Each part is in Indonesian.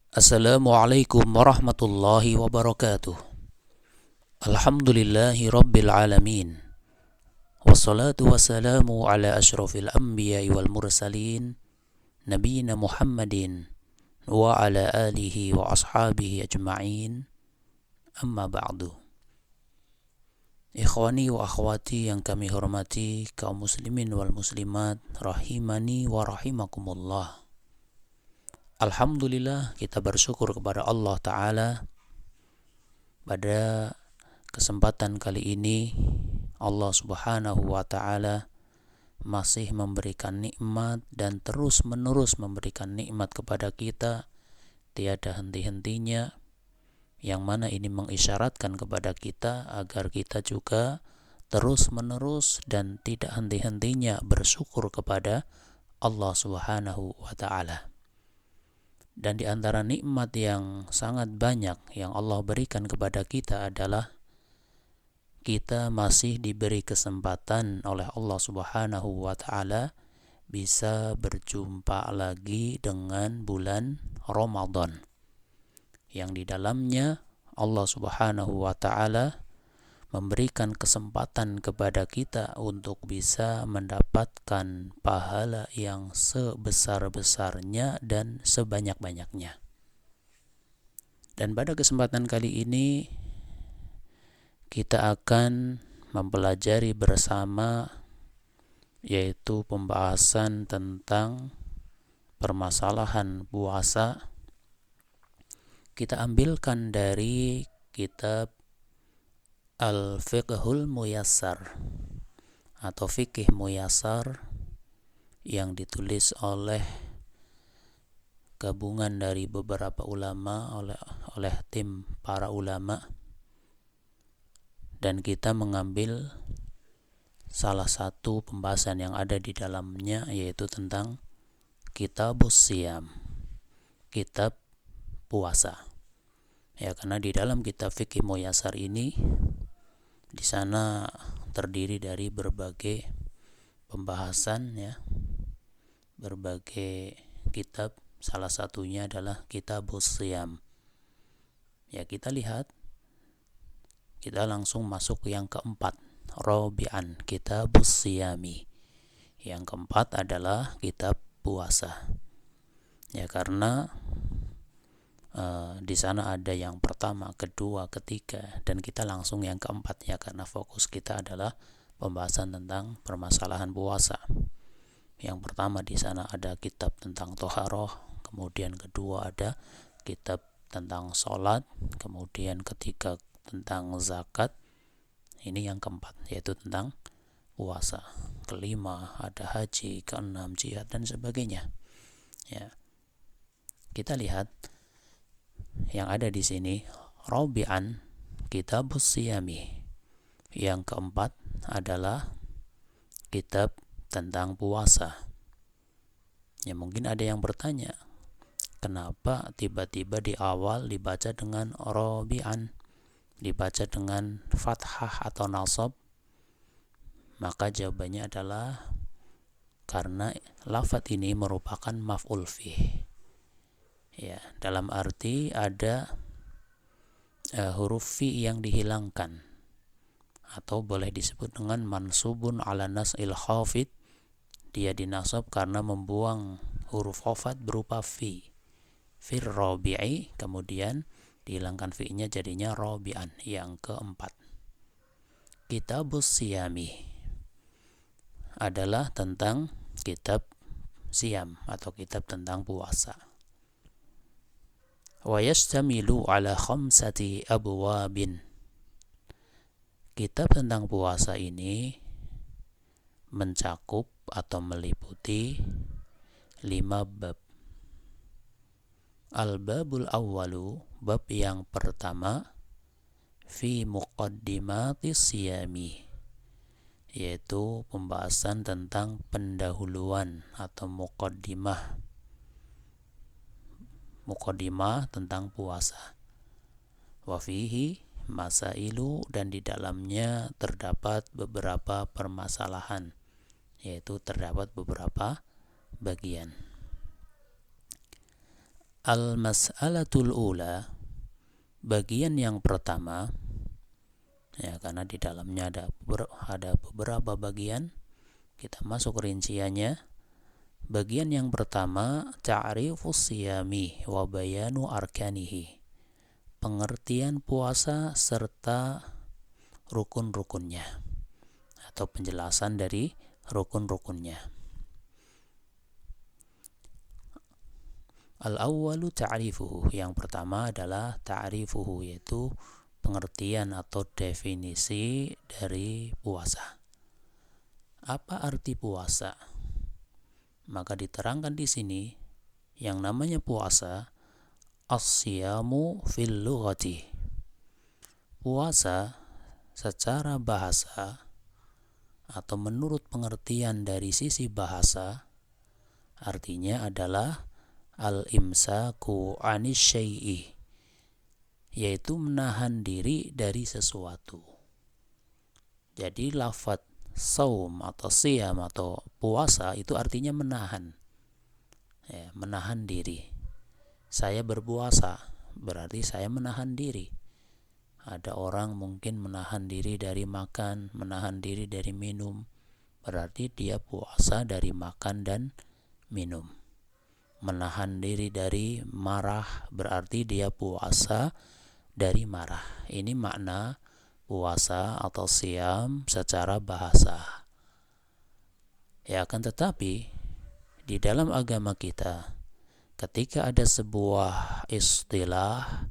Assalamualaikum warahmatullahi wabarakatuh. Alhamdulillahi rabbil alamin. Wassalatu wassalamu ala ashrafil anbiya'i wal mursalin nabiyina Muhammadin wa ala alihi wa ashabihi ajma'in. Amma ba'du. Ikhwani wa akhwati yang kami hormati, kaum muslimin wal muslimat rahimani wa rahimakumullah. Alhamdulillah, kita bersyukur kepada Allah Ta'ala. Pada kesempatan kali ini Allah Subhanahu wa Ta'ala masih memberikan nikmat dan terus menerus memberikan nikmat kepada kita, tiada henti-hentinya, yang mana ini mengisyaratkan kepada kita agar kita juga terus menerus dan tidak henti-hentinya bersyukur kepada Allah Subhanahu wa Ta'ala. Dan di antara nikmat yang sangat banyak yang Allah berikan kepada kita adalah kita masih diberi kesempatan oleh Allah Subhanahu wa Ta'ala bisa berjumpa lagi dengan bulan Ramadan, yang di dalamnya Allah Subhanahu wa Ta'ala memberikan kesempatan kepada kita untuk bisa mendapatkan pahala yang sebesar-besarnya dan sebanyak-banyaknya. Dan pada kesempatan kali ini kita akan mempelajari bersama, yaitu pembahasan tentang permasalahan puasa. Kita ambilkan dari kitab Al-Fiqhul Muyassar atau Fikih Muyassar yang ditulis oleh gabungan dari beberapa ulama, oleh tim para ulama, dan kita mengambil salah satu pembahasan yang ada di dalamnya, yaitu tentang Kitabus Siyam, kitab puasa. Ya, karena di dalam kitab Fikih Muyassar ini, di sana terdiri dari berbagai pembahasan, ya, berbagai kitab. Salah satunya adalah Kitabus Siyam. Ya, kita lihat, kita langsung masuk yang keempat, Rabi'an, Kitabus Siyami. Yang keempat adalah kitab puasa. Ya, karena di sana ada yang pertama, kedua, ketiga, dan kita langsung yang keempat, ya, karena fokus kita adalah pembahasan tentang permasalahan puasa. Yang pertama di sana ada kitab tentang toharoh, kemudian kedua ada kitab tentang sholat, kemudian ketiga tentang zakat, ini yang keempat, yaitu tentang puasa. Kelima ada haji, keenam jihad, dan sebagainya. Ya, kita lihat yang ada di sini, Rabi'an, Kitabus Siyami. Yang keempat adalah kitab tentang puasa. Ya, mungkin ada yang bertanya, kenapa tiba-tiba di awal dibaca dengan Rabi'an, dibaca dengan fathah atau nasab? Maka jawabannya adalah karena lafadz ini merupakan maf'ul fih. Ya, dalam arti ada huruf fi yang dihilangkan, atau boleh disebut dengan mansubun ala nas'il khafid. Dia dinasab karena membuang huruf khafat berupa fi, fir rabi'i, kemudian dihilangkan fi-nya jadinya rabi'an, yang keempat. Kitabus Siyami adalah tentang kitab siam atau kitab tentang puasa. Wa yastamilu ala khamsati abwabin. Kitab tentang puasa ini mencakup atau meliputi 5 bab. Al-babul awwalu, bab yang pertama, fi muqaddimatis siyami, yaitu pembahasan tentang pendahuluan atau muqaddimah tentang puasa. Wa fihi masailu, dan di dalamnya terdapat beberapa permasalahan, yaitu terdapat beberapa bagian. Al-mas'alatul ula, bagian yang pertama, ya karena di dalamnya ada beberapa bagian, kita masuk rinciannya. Bagian yang pertama, ta'rifus siyami wa bayanu arkanihi, pengertian puasa serta rukun-rukunnya atau penjelasan dari rukun-rukunnya. Al-awwalu ta'rifuhu, yang pertama adalah ta'rifuhu, yaitu pengertian atau definisi dari puasa. Apa arti puasa? Maka diterangkan di sini, yang namanya puasa as-siyamu fil lughati. Puasa secara bahasa atau menurut pengertian dari sisi bahasa artinya adalah al-imsaku anis syai'i, yaitu menahan diri dari sesuatu. Jadi lafadz saum atau siyam atau puasa itu artinya menahan, ya, menahan diri. Saya berpuasa berarti saya menahan diri. Ada orang mungkin menahan diri dari makan, menahan diri dari minum, berarti dia puasa dari makan dan minum. Menahan diri dari marah berarti dia puasa dari marah. Ini makna puasa atau siyam secara bahasa. Ya, akan tetapi di dalam agama kita, ketika ada sebuah istilah,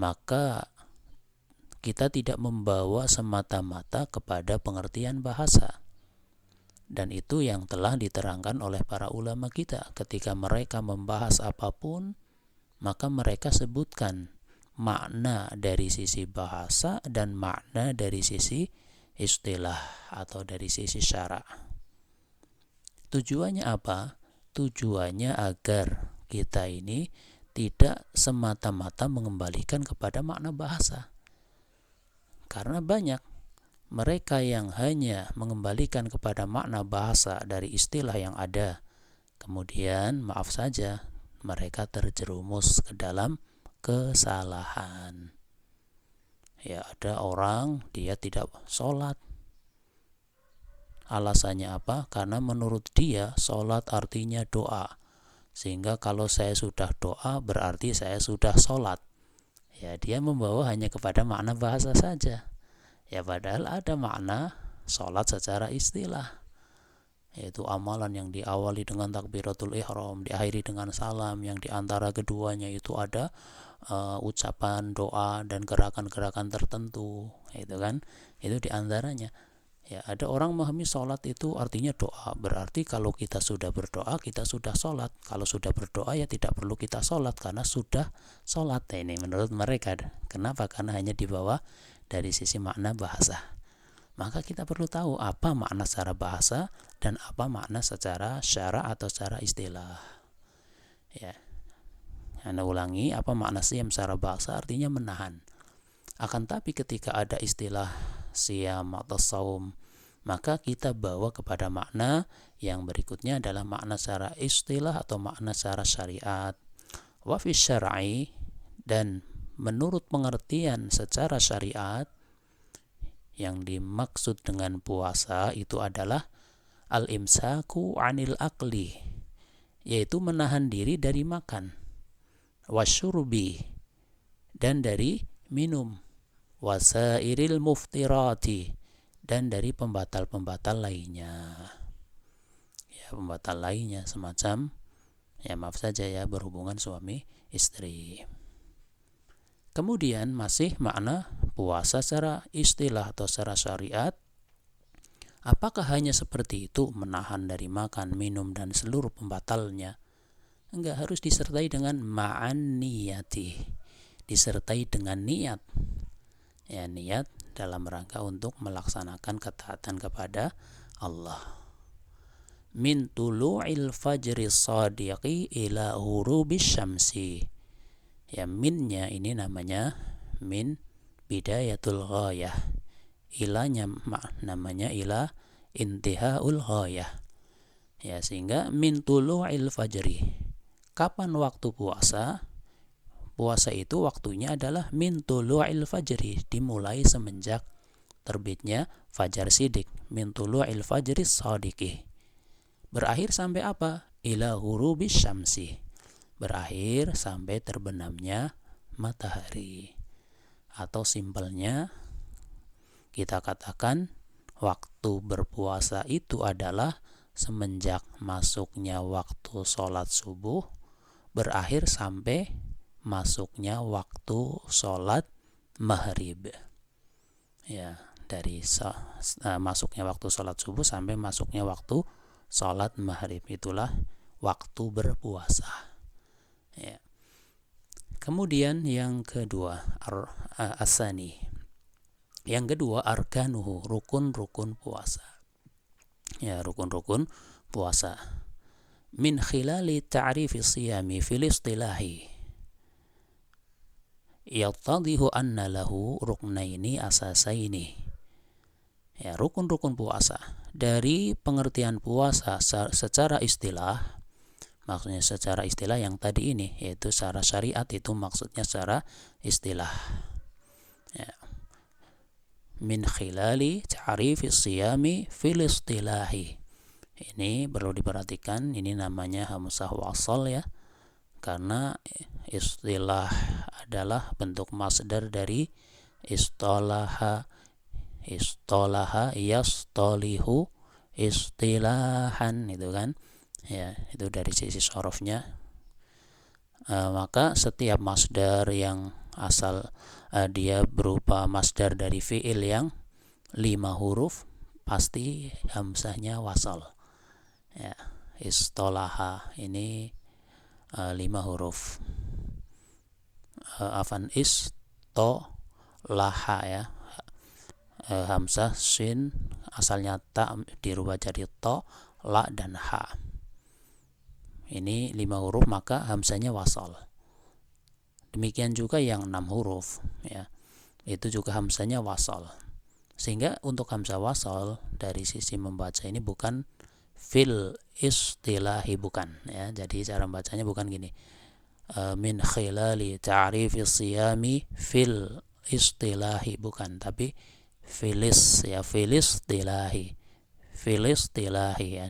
maka kita tidak membawa semata-mata kepada pengertian bahasa. Dan itu yang telah diterangkan oleh para ulama kita. Ketika mereka membahas apapun, maka mereka sebutkan makna dari sisi bahasa dan makna dari sisi istilah atau dari sisi syara'. Tujuannya apa? Tujuannya agar kita ini tidak semata-mata mengembalikan kepada makna bahasa. Karena banyak mereka yang hanya mengembalikan kepada makna bahasa dari istilah yang ada, kemudian maaf saja mereka terjerumus ke dalam kesalahan. Ya, ada orang dia tidak sholat. Alasannya apa? Karena menurut dia sholat artinya doa, sehingga kalau saya sudah doa berarti saya sudah sholat. Ya, dia membawa hanya kepada makna bahasa saja. Ya, padahal ada makna sholat secara istilah, yaitu amalan yang diawali dengan takbiratul ihram, diakhiri dengan salam, yang diantara keduanya itu ada ucapan doa dan gerakan-gerakan tertentu, itu kan, itu diantaranya. Ya, ada orang memahami sholat itu artinya doa, berarti kalau kita sudah berdoa kita sudah sholat. Kalau sudah berdoa ya tidak perlu kita sholat karena sudah sholat. Nah, ini menurut mereka. Kenapa? Karena hanya dibawa dari sisi makna bahasa. Maka kita perlu tahu apa makna secara bahasa dan apa makna secara syara atau secara istilah. Ya, Anda ulangi, apa makna siyam secara bahasa artinya menahan. Akan tapi ketika ada istilah siyam atau saum, maka kita bawa kepada makna yang berikutnya adalah makna secara istilah atau makna secara syariat. Wa fi syar'i, dan menurut pengertian secara syariat, yang dimaksud dengan puasa itu adalah al-imsaku anil akli, yaitu menahan diri dari makan, wasyurbi, dan dari minum, wasairil muftirati, dan dari pembatal-pembatal lainnya. Ya, pembatal lainnya semacam, ya maaf saja ya, berhubungan suami istri. Kemudian masih makna puasa secara istilah atau secara syariat. Apakah hanya seperti itu, menahan dari makan, minum, dan seluruh pembatalnya? Enggak, harus disertai dengan ma'an niyati, disertai dengan niat. Ya, niat dalam rangka untuk melaksanakan ketaatan kepada Allah. Min tulu'il fajri shadiqi ila hurubis syamsi. Ya, minnya ini namanya min bidayatul ghayah. Ilanya namanya ila intihaul ghayah. Ya, sehingga min tulu'il fajri, Kapan waktu puasa? Puasa itu waktunya adalah min tulu'il fajri, dimulai semenjak terbitnya fajar sidik, min tulu'il fajri shadiqi. Berakhir sampai apa? Ila ghurubis syamsi, berakhir sampai terbenamnya matahari. Atau simpelnya kita katakan waktu berpuasa itu adalah semenjak masuknya waktu sholat subuh, berakhir sampai masuknya waktu sholat maghrib. Ya, dari masuknya waktu sholat subuh sampai masuknya waktu sholat maghrib, itulah waktu berpuasa. Ya. Kemudian yang kedua, asani. Yang kedua, arkanuhu, rukun-rukun puasa. Ya, rukun-rukun puasa. Min khilali ta'rifi siyami fil istilahi yattadhihu anna lahu ruknaini asasaini. Ya, rukun-rukun puasa. Dari pengertian puasa secara istilah, maksudnya secara istilah yang tadi ini, yaitu secara syariat, itu maksudnya secara istilah. Ya. Min khilali ta'rifi siyami fil istilahi. Ini perlu diperhatikan, ini namanya hamzah wasal ya. Karena istilah adalah bentuk masdar dari istolaha yastolihu istilahan, itu kan ya, itu dari sisi sorofnya. Maka setiap masdar yang asal dia berupa masdar dari fi'il yang 5 huruf, pasti hamzahnya wasal ya. Istolaha ini 5 huruf. Istolaha ya, hamzah, sin, asalnya ta dirubah jadi to, la dan ha. Ini 5 huruf, maka hamzahnya wasal. Demikian juga yang 6 huruf ya, itu juga hamzahnya wasal. Sehingga untuk hamzah wasal dari sisi membaca ini bukan fil istilahi, bukan ya. Jadi cara bacanya bukan gini, min khilali ta'rifi siyami fil istilahi, bukan, tapi filis ya, filis istilahi ya,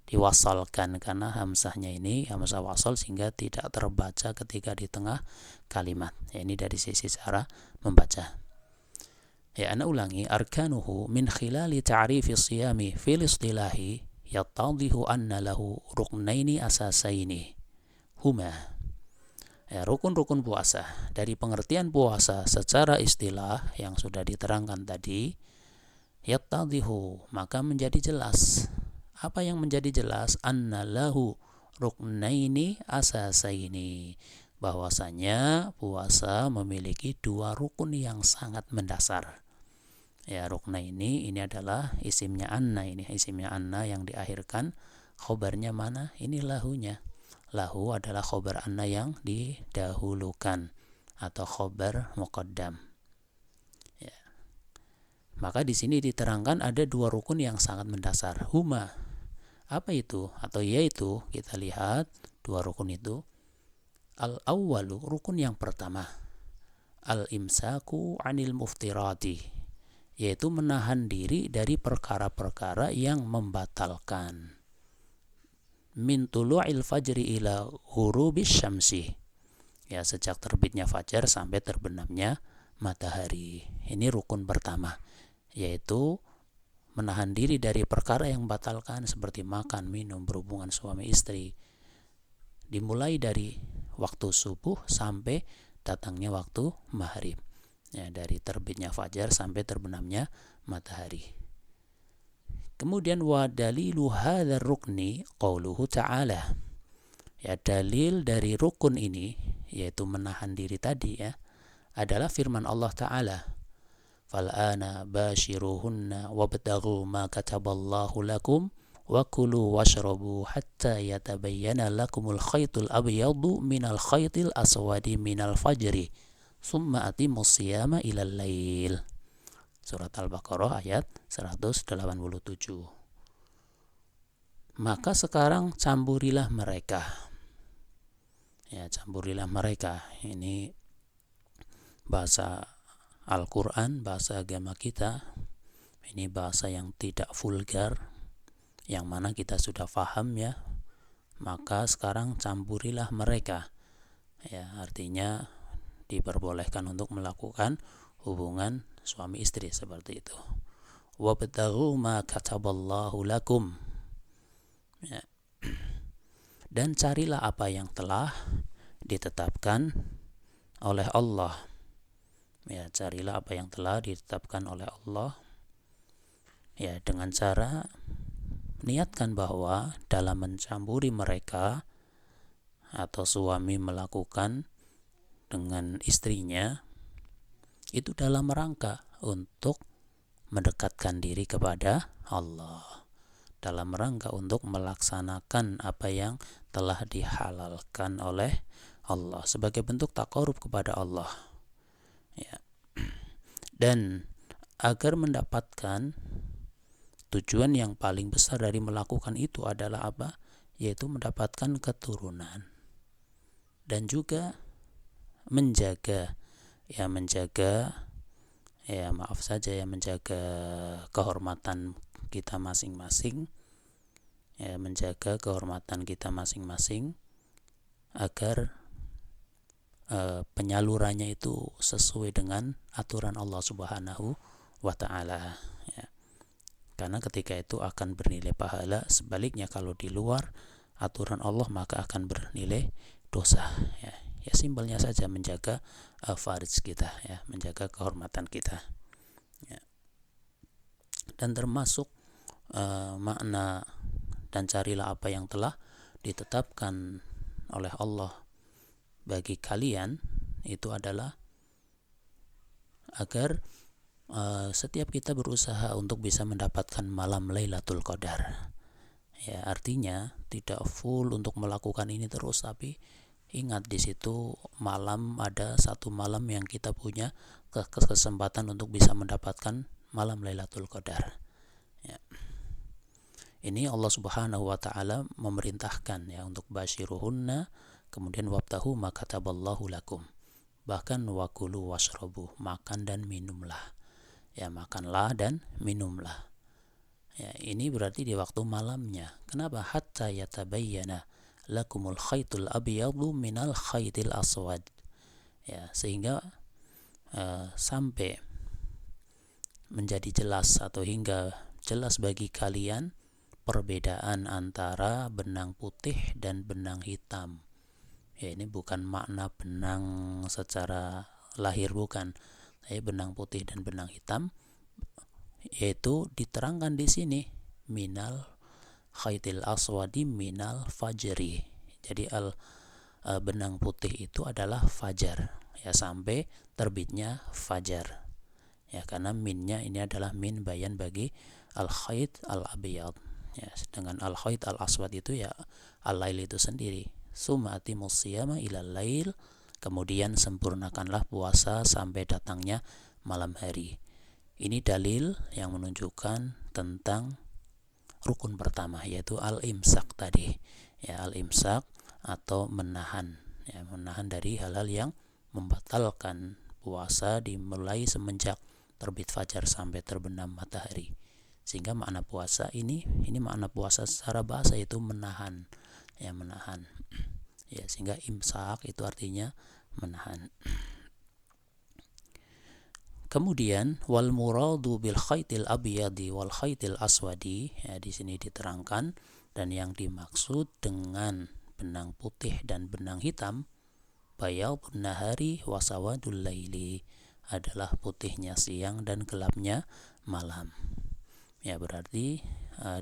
diwasalkan karena hamzahnya ini hamzah wasal sehingga tidak terbaca ketika di tengah kalimat ya. Ini dari sisi cara membaca ya. Ana ulangi, arkanuhu min khilali ta'rifi siyami fil istilahi yattadhihu anna lahu ruknaini asasaini huma. Ya, rukun-rukun puasa dari pengertian puasa secara istilah yang sudah diterangkan tadi, yattadhihu, maka menjadi jelas. Apa yang menjadi jelas? Anna lahu ruknaini asasaini, bahwasanya puasa memiliki 2 rukun yang sangat mendasar. Ya, ruknaini ini adalah isimnya anna, ini isimnya anna yang diakhirkan khobarnya mana? Ini lahunya. Lahu adalah khobar anna yang didahulukan atau khobar muqaddam. Ya. Maka di sini diterangkan ada 2 rukun yang sangat mendasar. Huma, apa itu? Atau yaitu, kita lihat 2 rukun itu. Al-awwalu, rukun yang pertama, al-imsaku anil muftirati, yaitu menahan diri dari perkara-perkara yang membatalkan. Min tulu'il fajri ila ghurubis syamsi, ya, sejak terbitnya fajar sampai terbenamnya matahari. Ini rukun pertama, yaitu menahan diri dari perkara yang membatalkan seperti makan, minum, berhubungan suami istri, dimulai dari waktu subuh sampai datangnya waktu maghrib. Ya, dari terbitnya fajar sampai terbenamnya matahari. Kemudian wa dalilu hadzal rukni qauluhu ta'ala. Ya, dalil dari rukun ini, yaitu menahan diri tadi ya, adalah firman Allah Ta'ala, fal'ana bashiruhunna wabtaghu ma kataballahu lakum wa kulu washrabu hatta yatabayyana lakumul khaytul abyadu minal khaytil aswadi minal fajri summa atimus siyama ilal lail. Surat Al-Baqarah ayat 187. Maka sekarang campurilah mereka Ya, campurilah mereka. Ini bahasa Al-Quran, bahasa agama kita. Ini bahasa yang tidak vulgar, yang mana kita sudah paham ya. Maka sekarang campurilah mereka. Ya, artinya diperbolehkan untuk melakukan hubungan suami istri seperti itu. Wabtaghu ma kataballahu lakum. Ya. Dan carilah apa yang telah ditetapkan oleh Allah. Ya, carilah apa yang telah ditetapkan oleh Allah. Ya, dengan cara niatkan bahwa dalam mencampuri mereka atau suami melakukan dengan istrinya itu dalam rangka untuk mendekatkan diri kepada Allah, dalam rangka untuk melaksanakan apa yang telah dihalalkan oleh Allah sebagai bentuk taqarrub kepada Allah. Ya. Dan agar mendapatkan tujuan yang paling besar dari melakukan itu adalah apa? Yaitu mendapatkan keturunan dan juga menjaga kehormatan kita masing-masing, ya, menjaga kehormatan kita masing-masing agar penyalurannya itu sesuai dengan aturan Allah Subhanahu wa Ta'ala, ya. Karena ketika itu akan bernilai pahala. Sebaliknya kalau di luar aturan Allah maka akan bernilai dosa, ya. Ya, simpelnya saja menjaga farij kita, ya, menjaga kehormatan kita, ya. Dan termasuk makna dan carilah apa yang telah ditetapkan oleh Allah bagi kalian itu adalah agar setiap kita berusaha untuk bisa mendapatkan malam Lailatul Qadar. Ya, artinya tidak full untuk melakukan ini terus, tapi ingat di situ malam, ada satu malam yang kita punya kesempatan untuk bisa mendapatkan malam Lailatul Qadar. Ya. Ini Allah Subhanahu wa Ta'ala memerintahkan ya untuk basyiruhunna, kemudian wabtahu ma kataballahu lakum. Bahkan wakulu washrabu, makan dan minumlah. Ya, makanlah dan minumlah. Ya, ini berarti di waktu malamnya. Kenapa? Hatta yatabayyana lakumul khaytul abyadu minal khaytil aswad. Ya, sehingga sampai menjadi jelas atau hingga jelas bagi kalian perbedaan antara benang putih dan benang hitam. Ya, ini bukan makna benang secara lahir, bukan. Tapi benang putih dan benang hitam, yaitu diterangkan di sini minal khaytil aswadi minal fajri. Jadi benang putih itu adalah fajar, ya, sampai terbitnya fajar. Ya, karena minnya ini adalah min bayan bagi al khayt al abyad. Ya, dengan al khayt al aswad itu ya al-lail itu sendiri. Summa atimus siyama ilal lail, kemudian sempurnakanlah puasa sampai datangnya malam hari. Ini dalil yang menunjukkan tentang rukun pertama, yaitu al-imsak tadi. Ya, al-imsak atau menahan, ya, menahan dari hal-hal yang membatalkan puasa dimulai semenjak terbit fajar sampai terbenam matahari. Sehingga makna puasa ini makna puasa secara bahasa itu menahan, ya, menahan. Ya, sehingga imsak itu artinya menahan. Kemudian wal muradu bil khaytil abyadi wal khaytil aswadi, ya, di sini diterangkan, dan yang dimaksud dengan benang putih dan benang hitam, bayadun nahari wa sawadul laili, adalah putihnya siang dan gelapnya malam. Ya, berarti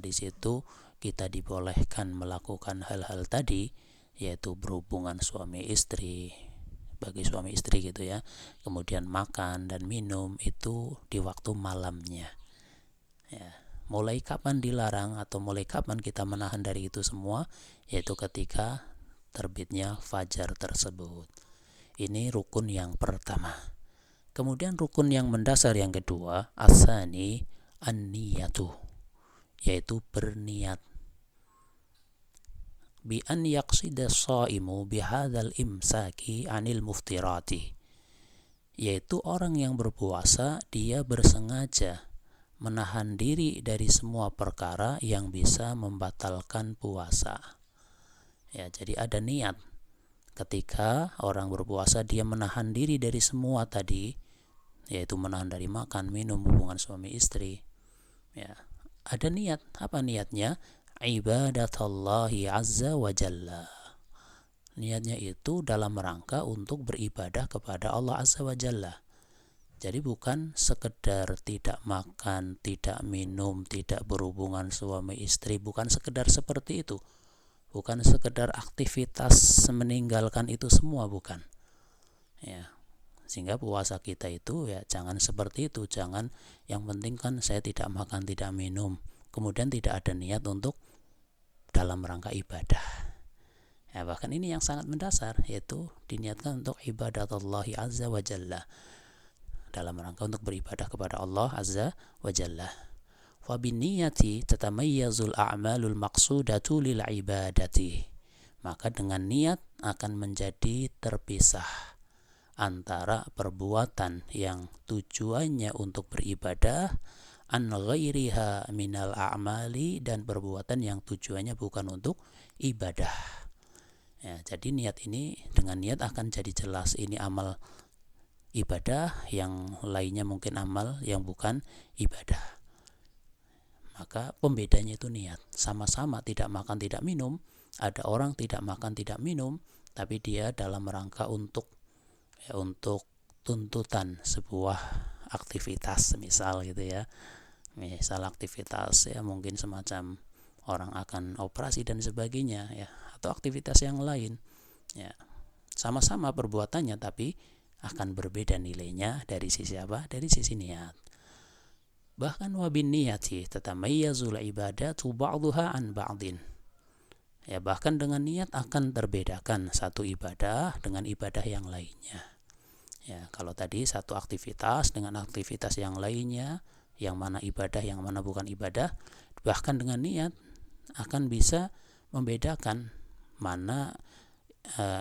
di situ kita dibolehkan melakukan hal-hal tadi, yaitu berhubungan suami istri, bagi suami istri gitu ya. Kemudian makan dan minum itu di waktu malamnya. Ya, mulai kapan dilarang atau mulai kapan kita menahan dari itu semua? Yaitu ketika terbitnya fajar tersebut. Ini rukun yang pertama. Kemudian rukun yang mendasar yang kedua, asani an-niyatu, yaitu berniat. bi an yaqsida shaimu bihadzal imsaki anil muftirati, yaitu orang yang berpuasa dia bersengaja menahan diri dari semua perkara yang bisa membatalkan puasa. Ya, jadi ada niat ketika orang berpuasa dia menahan diri dari semua tadi, yaitu menahan dari makan, minum, hubungan suami istri. Ya, ada niat. Apa niatnya? Ibadatullahi azza wa jalla. Niatnya itu dalam rangka untuk beribadah kepada Allah azza wa jalla. Jadi bukan sekedar tidak makan, tidak minum, tidak berhubungan suami istri, bukan sekedar seperti itu. Bukan sekedar aktivitas meninggalkan itu semua, bukan. Ya. Sehingga puasa kita itu ya jangan seperti itu, jangan yang penting kan saya tidak makan, tidak minum, kemudian tidak ada niat untuk dalam rangka ibadah. Ya, bahkan ini yang sangat mendasar, yaitu diniatkan untuk ibadatullahi azza wa jalla, dalam rangka untuk beribadah kepada Allah azza wa jalla. Fa binniyati tatamayyazul a'malul maqsudatu lil ibadati. Maka dengan niat akan menjadi terpisah antara perbuatan yang tujuannya untuk beribadah an ghairiha minal a'mali, dan perbuatan yang tujuannya bukan untuk ibadah. Ya, jadi niat ini, dengan niat akan jadi jelas ini amal ibadah, yang lainnya mungkin amal yang bukan ibadah. Maka pembedanya itu niat. Sama-sama tidak makan tidak minum, ada orang tidak makan tidak minum tapi dia dalam rangka untuk tuntutan sebuah aktivitas, misal gitu ya. Misal aktivitas ya mungkin semacam orang akan operasi dan sebagainya ya, atau aktivitas yang lain. Ya. Sama-sama perbuatannya tapi akan berbeda nilainya dari sisi apa? Dari sisi niat. Bahkan wa bin niyati tatamayyazul ibadatu ba'dhuha an ba'din. Ya, bahkan dengan niat akan terbedakan satu ibadah dengan ibadah yang lainnya. Ya, kalau tadi satu aktivitas dengan aktivitas yang lainnya, yang mana ibadah, yang mana bukan ibadah, bahkan dengan niat akan bisa membedakan mana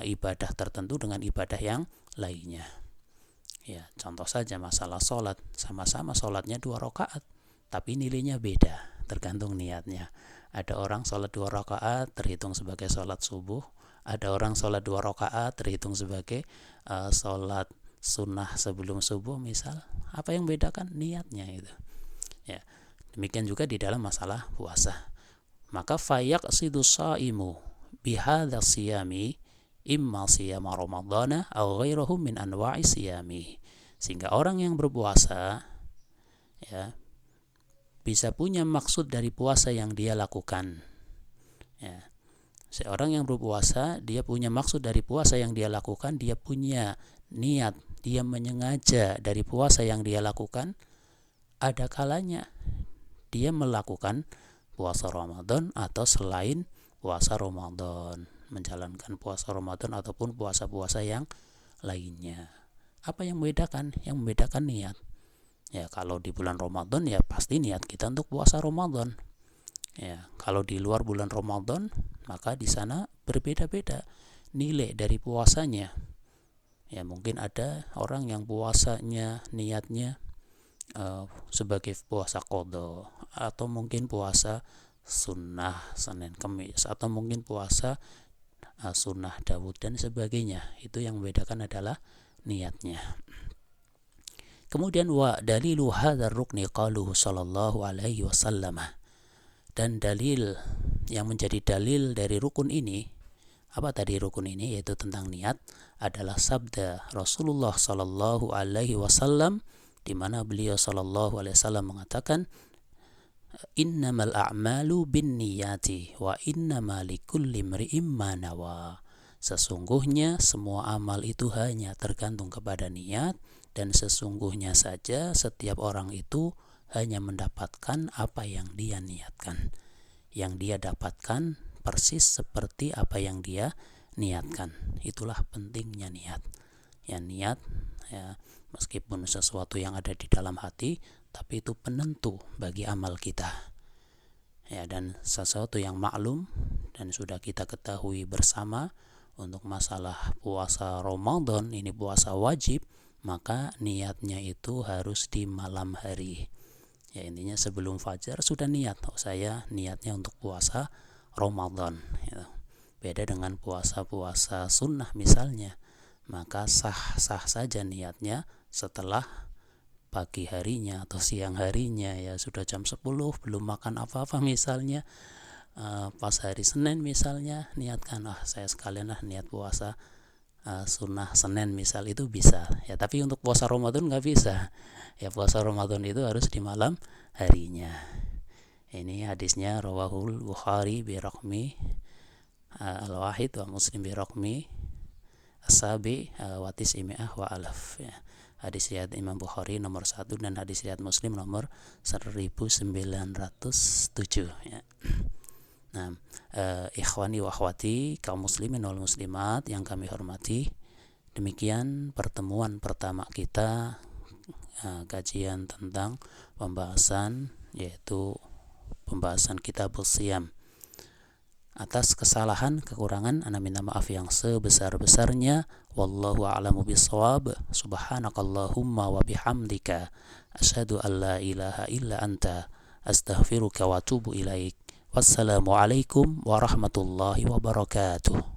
ibadah tertentu dengan ibadah yang lainnya. Ya, contoh saja masalah sholat, sama-sama sholatnya 2 rakaat, tapi nilainya beda, tergantung niatnya. Ada orang sholat 2 rakaat terhitung sebagai sholat subuh, ada orang sholat 2 rakaat terhitung sebagai sholat sunnah sebelum subuh misal. Apa yang bedakan? Niatnya itu. Ya, demikian juga di dalam masalah puasa. Maka fayaqsidu shaimu bihadza siyami imma siyama ramadhana aw ghairahu min anwa'i siyami. Sehingga orang yang berpuasa ya bisa punya maksud dari puasa yang dia lakukan. Ya. Seorang yang berpuasa dia punya maksud dari puasa yang dia lakukan, dia punya niat, dia menyengaja dari puasa yang dia lakukan. Ada kalanya dia melakukan puasa Ramadan atau selain puasa Ramadan, menjalankan puasa Ramadan ataupun puasa-puasa yang lainnya. Apa yang membedakan? Yang membedakan niat. Ya, kalau di bulan Ramadan ya pasti niat kita untuk puasa Ramadan. Ya, kalau di luar bulan Ramadan maka di sana berbeda-beda nilai dari puasanya. Ya, mungkin ada orang yang puasanya niatnya sebagai puasa qadha, atau mungkin puasa sunnah Senin Kamis, atau mungkin puasa sunnah Daud dan sebagainya. Itu yang membedakan adalah niatnya. Kemudian wa dalilu hadzal rukni qaluhu sallallahu alaihi wasallam. Dan dalil yang menjadi dalil dari rukun ini, apa tadi rukun ini, yaitu tentang niat, adalah sabda Rasulullah sallallahu alaihi wasallam, di mana beliau sallallahu alaihi wasallam mengatakan, innamal a'malu binniyati wa innama likulli imri'im ma nawa. Sesungguhnya semua amal itu hanya tergantung kepada niat, dan sesungguhnya saja setiap orang itu hanya mendapatkan apa yang dia niatkan. Yang dia dapatkan persis seperti apa yang dia niatkan. Itulah pentingnya niat. Ya, niat ya, meskipun sesuatu yang ada di dalam hati, tapi itu penentu bagi amal kita. Ya, dan sesuatu yang maklum dan sudah kita ketahui bersama untuk masalah puasa Ramadan, ini puasa wajib, maka niatnya itu harus di malam hari. Ya, intinya sebelum fajar sudah niat, saya niatnya untuk puasa Ramadan gitu. Beda dengan puasa-puasa sunnah misalnya, maka sah-sah saja niatnya setelah pagi harinya atau siang harinya, ya sudah jam 10 belum makan apa-apa misalnya, pas hari Senin misalnya niatkan, saya sekalian niat puasa sunnah Senin misal, itu bisa ya. Tapi untuk puasa Ramadan nggak bisa ya, puasa Ramadan itu harus di malam harinya. Ini hadisnya rawahul Bukhari biraqmi al-wahid wa Muslim biraqmi as-sabi wa tis'imi'ah wa alaf ya. Hadis riwayat Imam Bukhari nomor 1 dan hadis riwayat Muslim nomor 1907 ya. Nah, ikhwani wa akhwati, kaum muslimin wal muslimat yang kami hormati, demikian pertemuan pertama kita, kajian tentang pembahasan, yaitu pembahasan Kitabus Shiyam. Atas kesalahan, kekurangan, ana minta maaf yang sebesar-besarnya. Wallahu a'lamu bishawab. Subhanakallahumma wa bihamdika asyhadu an la ilaha illa anta astaghfiruka wa atubu ilaik. Wassalamualaikum warahmatullahi wabarakatuh.